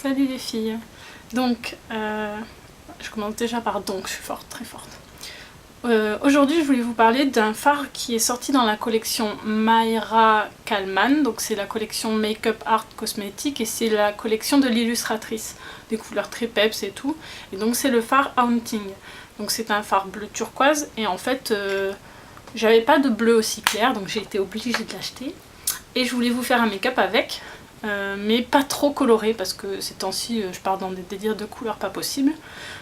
Salut les filles. Donc, je commence déjà par donc, je suis forte, très forte. Aujourd'hui, je voulais vous parler d'un fard qui est sorti dans la collection Mayra Kalman. Donc c'est la collection Make-up Art Cosmétique et c'est la collection de l'illustratrice. Des couleurs très peps et tout. Et donc c'est le fard Haunting. Donc c'est un fard bleu turquoise et en fait, j'avais pas de bleu aussi clair, donc j'ai été obligée de l'acheter. Et je voulais vous faire un make-up avec. Mais pas trop coloré parce que ces temps-ci je pars dans des délires de couleurs pas possibles.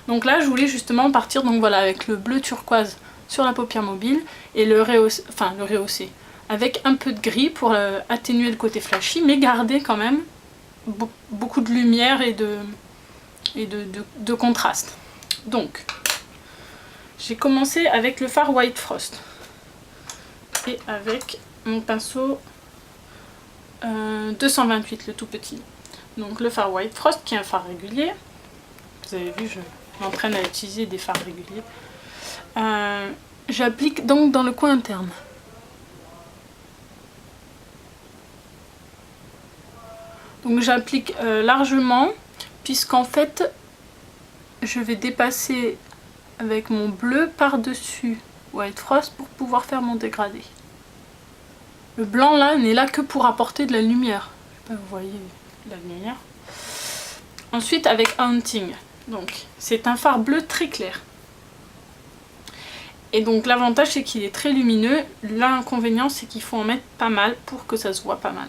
Donc là je voulais justement partir donc voilà, avec le bleu turquoise sur la paupière mobile et le rehausser avec un peu de gris pour atténuer le côté flashy mais garder quand même beaucoup de lumière et de contraste. Donc j'ai commencé avec le fard White Frost et avec mon pinceau 228, le tout petit. Donc le fard White Frost qui est un fard régulier. Vous avez vu, je m'entraîne à utiliser des fards réguliers. J'applique donc dans le coin interne. Donc j'applique largement puisqu'en fait je vais dépasser avec mon bleu par-dessus White Frost pour pouvoir faire mon dégradé. Le blanc là n'est là que pour apporter de la lumière. Je sais pas, vous voyez la lumière. Ensuite avec Haunting. Donc c'est un fard bleu très clair. Et donc l'avantage c'est qu'il est très lumineux. L'inconvénient c'est qu'il faut en mettre pas mal pour que ça se voit pas mal.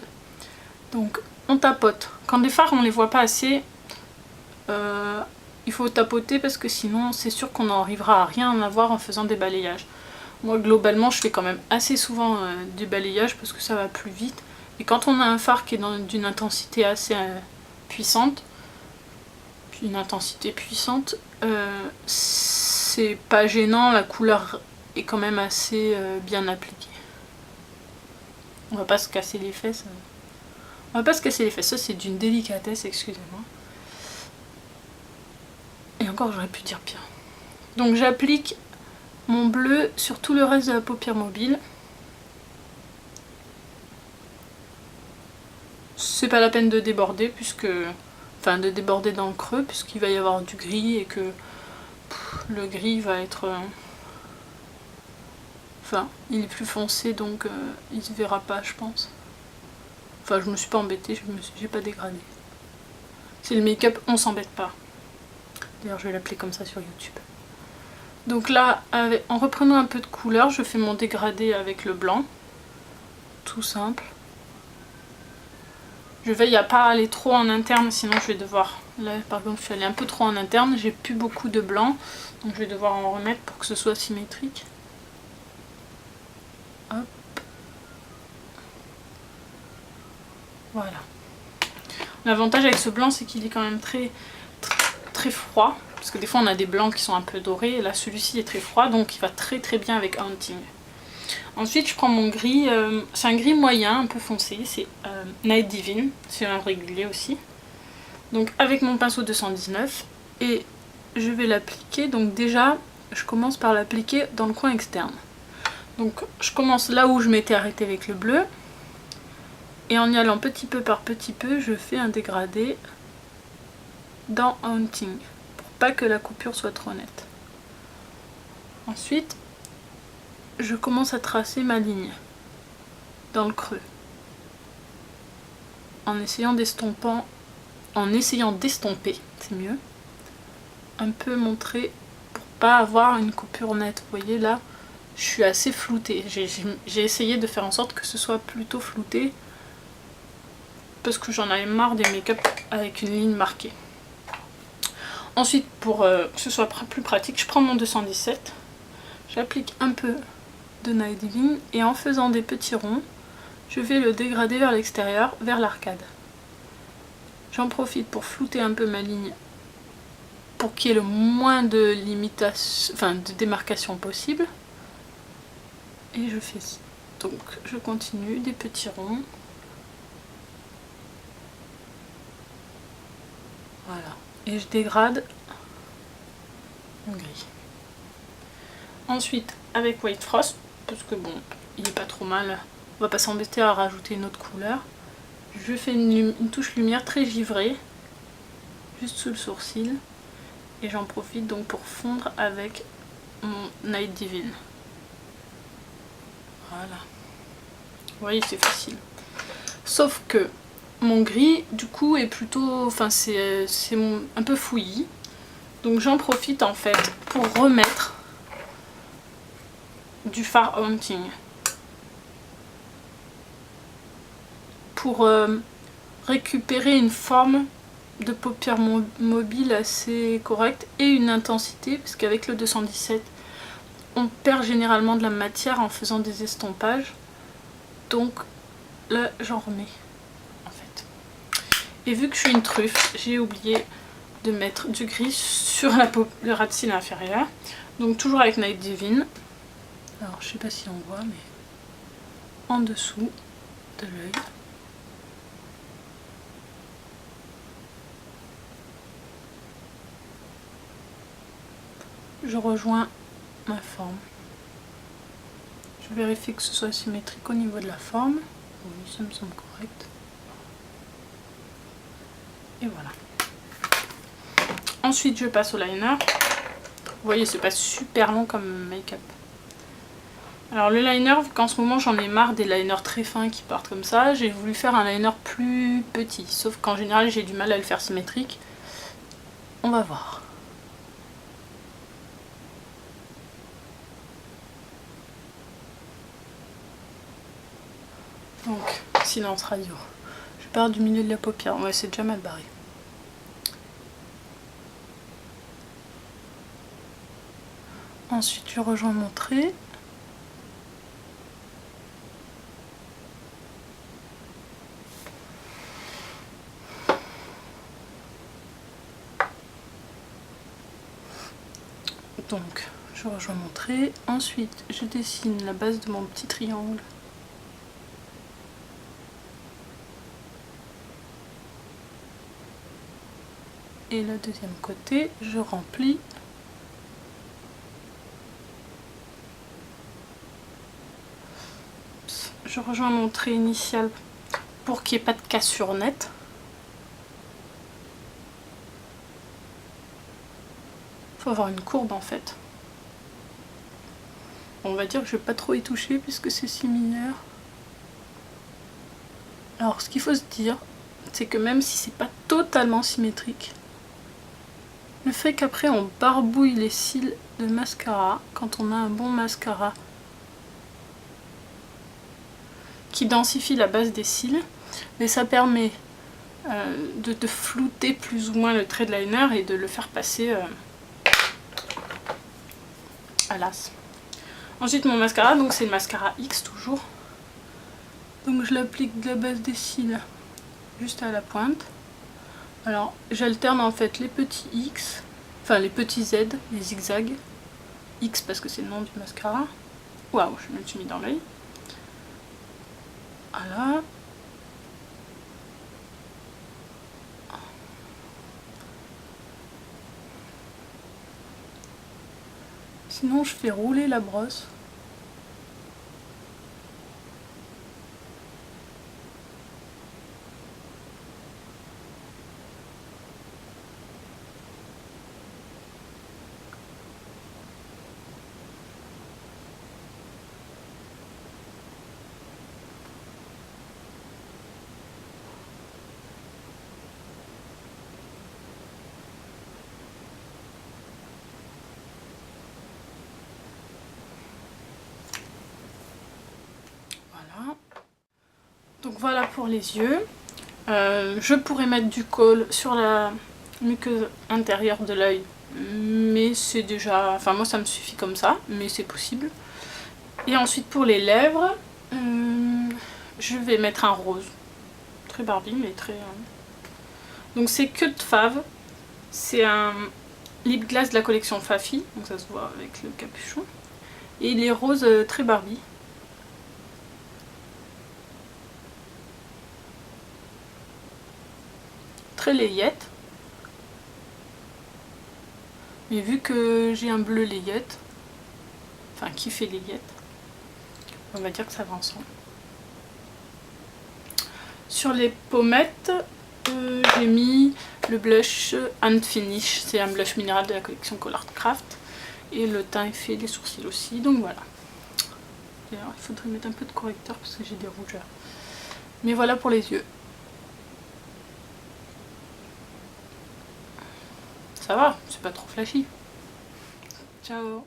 Donc on tapote. Quand les fards on les voit pas assez, il faut tapoter parce que sinon c'est sûr qu'on n'arrivera à rien en avoir en faisant des balayages. Moi globalement je fais quand même assez souvent du balayage parce que ça va plus vite. Et quand on a un fard qui est d'une intensité assez puissante, c'est pas gênant, la couleur est quand même assez bien appliquée. On va pas se casser les fesses. On va pas se casser les fesses, ça c'est d'une délicatesse, excusez-moi. Et encore j'aurais pu dire pire. Donc j'applique mon bleu sur tout le reste de la paupière mobile. C'est pas la peine de déborder puisque... Enfin de déborder dans le creux puisqu'il va y avoir du gris et que le gris va être... Enfin, il est plus foncé donc il se verra pas je pense. Enfin je me suis pas embêtée, j'ai pas dégradé. C'est le make-up, on s'embête pas. D'ailleurs je vais l'appeler comme ça sur YouTube. Donc là, en reprenant un peu de couleur, je fais mon dégradé avec le blanc. Tout simple. Je veille à pas aller trop en interne, sinon je vais devoir... Là par exemple je suis allée un peu trop en interne, j'ai plus beaucoup de blanc. Donc je vais devoir en remettre pour que ce soit symétrique. Hop. Voilà. L'avantage avec ce blanc c'est qu'il est quand même très froid. Parce que des fois on a des blancs qui sont un peu dorés, et là celui-ci est très froid, donc il va très bien avec Haunting. Ensuite je prends mon gris, c'est un gris moyen, un peu foncé, c'est Night Divine, c'est un régulier aussi. Donc avec mon pinceau 219, et je vais l'appliquer, donc déjà je commence par l'appliquer dans le coin externe. Donc je commence là où je m'étais arrêtée avec le bleu, et en y allant petit peu par petit peu, je fais un dégradé dans Haunting. Pas que la coupure soit trop nette. Ensuite, je commence à tracer ma ligne dans le creux. En essayant d'estomper, c'est mieux. Un peu montrer pour pas avoir une coupure nette. Vous voyez là, je suis assez floutée. J'ai essayé de faire en sorte que ce soit plutôt flouté parce que j'en avais marre des make-up avec une ligne marquée. Ensuite, pour que ce soit plus pratique, je prends mon 217, j'applique un peu de Night Divine et en faisant des petits ronds, je vais le dégrader vers l'extérieur, vers l'arcade. J'en profite pour flouter un peu ma ligne pour qu'il y ait le moins de limitation, enfin de démarcation possible. Et je fais ça. Donc je continue, des petits ronds. Voilà. Et je dégrade mon gris. Ensuite, avec White Frost, parce que bon, il est pas trop mal, on va pas s'embêter à rajouter une autre couleur. Je fais une touche lumière très givrée juste sous le sourcil. Et j'en profite donc pour fondre avec mon Night Divine. Voilà. Vous voyez, c'est facile. Sauf que mon gris, du coup, est plutôt... Enfin, c'est un peu fouillis. Donc j'en profite en fait pour remettre du fard Haunting. Pour récupérer une forme de paupières mobile assez correcte et une intensité, parce qu'avec le 217, on perd généralement de la matière en faisant des estompages. Donc là, j'en remets en fait. Et vu que je suis une truffe, j'ai oublié de mettre du gris sur le ras de cils inférieur. Donc toujours avec Night Divine. Alors je sais pas si on voit, mais en dessous de l'œil. Je rejoins ma forme. Je vérifie que ce soit symétrique au niveau de la forme. Oui, ça me semble correct. Et voilà. Ensuite, je passe au liner. Vous voyez, c'est pas super long comme make-up. Alors le liner, vu qu'en ce moment j'en ai marre des liners très fins qui partent comme ça, j'ai voulu faire un liner plus petit. Sauf qu'en général, j'ai du mal à le faire symétrique. On va voir. Donc, silence radio. Je pars du milieu de la paupière. Ouais, c'est déjà mal barré. Ensuite, je rejoins mon trait. Donc, je rejoins mon trait. Ensuite, je dessine la base de mon petit triangle. Et le deuxième côté, je remplis. Je rejoins mon trait initial pour qu'il n'y ait pas de cassure nette. Il faut avoir une courbe en fait. On va dire que je ne vais pas trop y toucher puisque c'est similaire. Alors ce qu'il faut se dire, c'est que même si c'est pas totalement symétrique, le fait qu'après on barbouille les cils de mascara, quand on a un bon mascara qui densifie la base des cils, mais ça permet de flouter plus ou moins le trait de liner et de le faire passer à l'as. Ensuite mon mascara, donc c'est le mascara X toujours. Donc je l'applique de la base des cils juste à la pointe. Alors j'alterne en fait les petits X, enfin les petits Z, les zigzags. X parce que c'est le nom du mascara. Waouh, je me suis mis dans l'œil. Voilà. Sinon je fais rouler la brosse. Donc voilà pour les yeux. Je pourrais mettre du kohl sur la muqueuse intérieure de l'œil, mais c'est déjà... Enfin moi ça me suffit comme ça, mais c'est possible. Et ensuite pour les lèvres, je vais mettre un rose. Très Barbie, mais très... Donc c'est Cult Fave. C'est un lip gloss de la collection Fafi, donc ça se voit avec le capuchon. Et il est rose très Barbie. Très layette. Mais vu que j'ai un bleu layette, enfin qui fait layette, on va dire que ça va ensemble. Sur les pommettes, j'ai mis Le blush Unfinished, c'est un blush minéral de la collection Colourcraft. Et le teint effet des sourcils aussi, donc voilà. D'ailleurs, il faudrait mettre un peu de correcteur parce que j'ai des rougeurs. Mais voilà pour les yeux. Ça va, c'est pas trop flashy. Ciao.